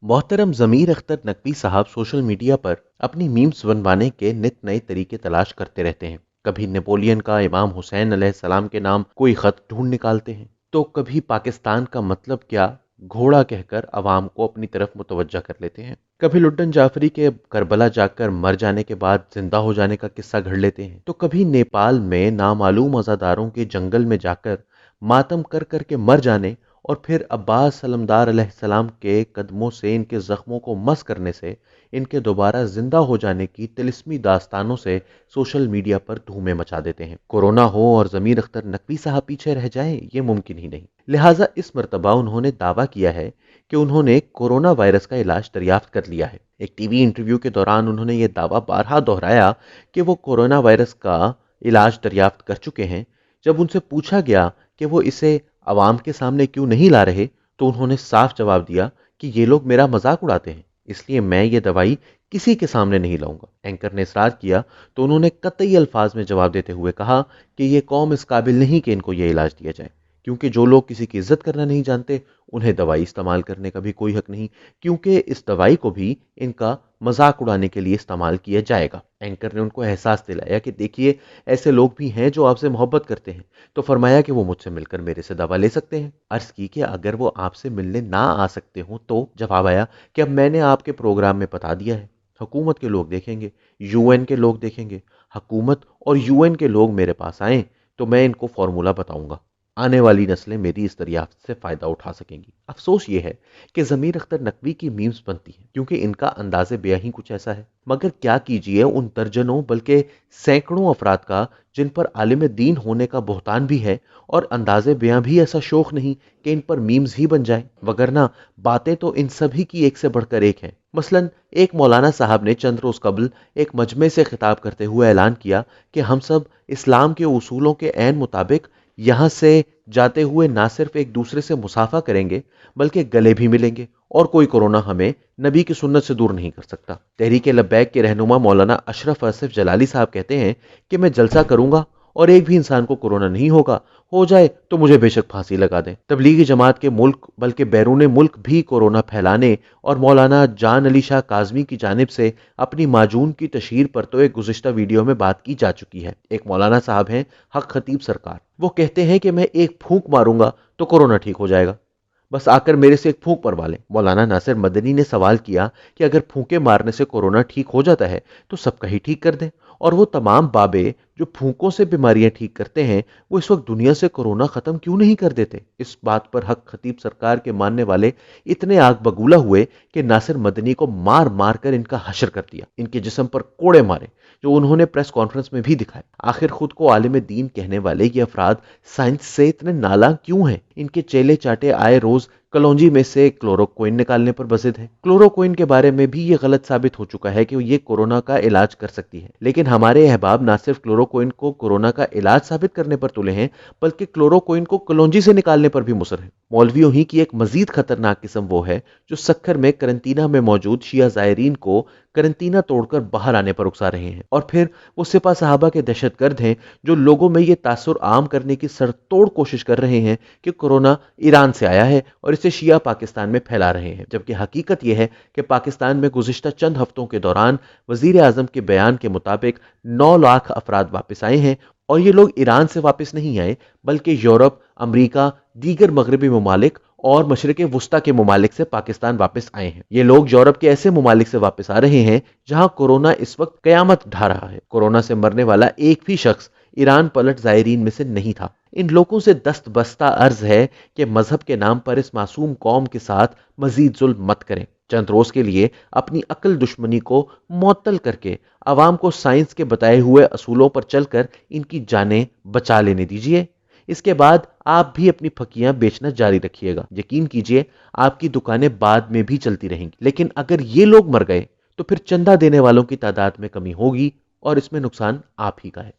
मोहतरम ज़मीर अख्तर नकवी साहब social media पर अपनी मीम्स बनवाने के नित नए तरीके तलाश करते रहते हैं। कभी नेपोलियन का इमाम हुसैन अलैहिस्सलाम के नाम कोई खत ढूंढ निकालते हैं, तो कभी पाकिस्तान का मतलब क्या घोड़ा कहकर अवाम को अपनी तरफ मुतवज्जा कर लेते हैं। कभी लुट्टन जाफरी के करबला जाकर मर जाने के बाद जिंदा हो जाने का किस्सा घड़ लेते हैं, तो कभी नेपाल में नामालूम अज़ादारों के जंगल में जाकर मातम कर कर के मर जाने और फिर अब्बास सलमदार अलैहिस्सलाम के कदमों से इनके जख्मों को मस करने से इनके दोबारा जिंदा हो जाने की तिलिस्मी दास्तानों से सोशल मीडिया पर धूमें मचा देते हैं। कोरोना हो और ज़मीर अख्तर नकवी साहब पीछे रह जाएं, ये मुमकिन ही नहीं। लिहाजा इस मर्तबा उन्होंने दावा किया है कि उन्होंने कोरोना वायरस का इलाज दरियाफ्त कर लिया है। एक टीवी इंटरव्यू के दौरान उन्होंने ये दावा बारहा दोहराया कि वो कोरोना वायरस का इलाज दरियाफ्त कर चुके हैं। जब उनसे पूछा गया कि वो इसे आवाम के सामने क्यों नहीं ला रहे, तो उन्होंने साफ जवाब दिया कि ये लोग मेरा मजाक उड़ाते हैं, इसलिए मैं ये दवाई किसी के सामने नहीं लाऊंगा। एंकर ने इसरार किया तो उन्होंने कतई अल्फाज में जवाब देते हुए कहा कि ये कौम इस काबिल नहीं कि इनको ये इलाज दिया जाए, क्योंकि जो लोग किसी की इज्जत करना नहीं जानते उन्हें दवाई इस्तेमाल करने का भी कोई हक नहीं, क्योंकि इस दवाई को भी इनका मजाक उड़ाने के लिए इस्तेमाल किया जाएगा। एंकर ने उनको एहसास दिलाया कि देखिए, ऐसे लोग भी हैं जो आपसे मोहब्बत करते हैं, तो फरमाया कि वो मुझसे मिलकर मेरे से दवा ले सकते हैं। अर्ज की कि अगर वो आपसे मिलने ना आ सकते हो, तो जवाब आया कि अब मैंने आपके प्रोग्राम में बता दिया है, हुकूमत के लोग देखेंगे, यूएन के लोग देखेंगे, हुकूमत और यूएन के लोग मेरे पास आए तो मैं इनको फॉर्मूला बताऊंगा, आने वाली नस्लें मेरी इस दरियाफ्त से फायदा उठा सकेंगी। अफसोस ये है कि ज़मीर अख्तर नकवी की मीम्स बनती हैं क्योंकि इनका अंदाज़े बेया ही कुछ ऐसा है। मगर क्या कीजिए उन दर्जनों बल्कि सैकड़ों अफराद का जिन पर आलिम दीन होने का बहतान भी है और अंदाज़े बेयां भी ऐसा शौक नहीं कि इन पर मीम्स ही बन जाए, वगरना बातें तो इन सभी की एक से बढ़कर एक हैं। मसलन एक मौलाना साहब ने चंद रोज कबल एक मजमे से खिताब करते हुए ऐलान किया कि हम सब इस्लाम के उसूलों के ऐन मुताबिक यहाँ से जाते हुए ना सिर्फ एक दूसरे से मुसाफा करेंगे बल्कि गले भी मिलेंगे और कोई कोरोना हमें नबी की सुन्नत से दूर नहीं कर सकता। तहरीक लब्बैक के रहनुमा मौलाना अशरफ आसिफ जलाली साहब कहते हैं कि मैं जलसा करूंगा और एक भी इंसान को कोरोना नहीं होगा, हो जाए तो मुझे बेशक फांसी लगा दें। तबलीगी जमात के मुल्क बल्कि बैरून मुल्क भी कोरोना फैलाने और मौलाना जान अली शाह काजमी की जानिब से अपनी माजून की तशहीर पर तो एक गुज़िश्ता वीडियो में बात की जा चुकी है। एक मौलाना साहब हैं हक खतीब सरकार, वो कहते हैं कि मैं एक फूंक मारूंगा तो कोरोना ठीक हो जाएगा, बस आकर मेरे से एक फूंक मरवा लें। मौलाना नासिर मदनी ने सवाल किया कि अगर फूंके मारने से कोरोना ठीक हो जाता है तो सबका ही ठीक कर दें, और वो तमाम बाबे जो फूंकों से बीमारियां ठीक करते हैं वो इस वक्त दुनिया से कोरोना खत्म क्यों नहीं कर देते। इस बात पर हक खतीब सरकार के मानने वाले इतने आग बगूला हुए कि नासिर मदनी को मार मार कर इनका हशर कर दिया, इनके जिस्म पर कोड़े मारे, जो उन्होंने प्रेस कॉन्फ्रेंस में भी दिखाए। आखिर खुद को आलिम दीन कहने वाले ये अफराद साइंस से इतने नालायक क्यों हैं? इनके चेले चाटे आए रोज कलौंजी में से क्लोरोक्विन निकालने पर बजिद है। क्लोरोक्विन के बारे में भी ये गलत साबित हो चुका है कि ये कोरोना का इलाज कर सकती है, लेकिन हमारे अहबाब ना सिर्फ क्लोरोक्विन को कोरोना का इलाज साबित करने पर तुले हैं बल्कि क्लोरोक्विन को कलौंजी से निकालने पर भी मुसर है। मौलवियों ही की एक मजीद खतरनाक किस्म वो है जो सक्खर में करंटीना में मौजूद शिया जायरीन को करंटीना तोड़कर बाहर आने पर उकसा रहे हैं, और फिर वो सिपा साहबा के दहशतगर्द हैं जो लोगों में ये तासुर आम करने की सरतोड़ कोशिश कर रहे हैं कि कोरोना ईरान से आया है और इसे शिया पाकिस्तान में फैला रहे हैं, जबकि हकीकत यह है कि पाकिस्तान में गुज़िश्ता चंद हफ्तों के दौरान वजीर आजम के बयान के मुताबिक 9 लाख अफराद वापस आए हैं, और ये लोग ईरान से वापस नहीं आए बल्कि यूरोप, अमरीका, दीगर मगरबी ममालिक और मशरिक वुस्ता के ममालिक से पाकिस्तान वापस आए हैं। ये लोग यूरोप के ऐसे ममालिक से वापस आ रहे हैं जहां कोरोना इस वक्त कयामत ढा रहा है। कोरोना से मरने वाला एक भी शख्स ईरान पलट जायरीन में से नहीं था। इन लोगों से दस्त बस्ता अर्ज है कि मजहब के नाम पर इस मासूम कौम के साथ मजीद जुल्म मत करें। चंद रोज के लिए अपनी अक्ल दुश्मनी को मुअत्तल करके आवाम को साइंस के बताए हुए असूलों पर चलकर इनकी जानें बचा लेने दीजिए। इसके बाद आप भी अपनी फकियां बेचना जारी रखिएगा। यकीन कीजिए आपकी दुकानें बाद में भी चलती रहेंगी, लेकिन अगर ये लोग मर गए तो फिर चंदा देने वालों की तादाद में कमी होगी और इसमें नुकसान आप ही का है।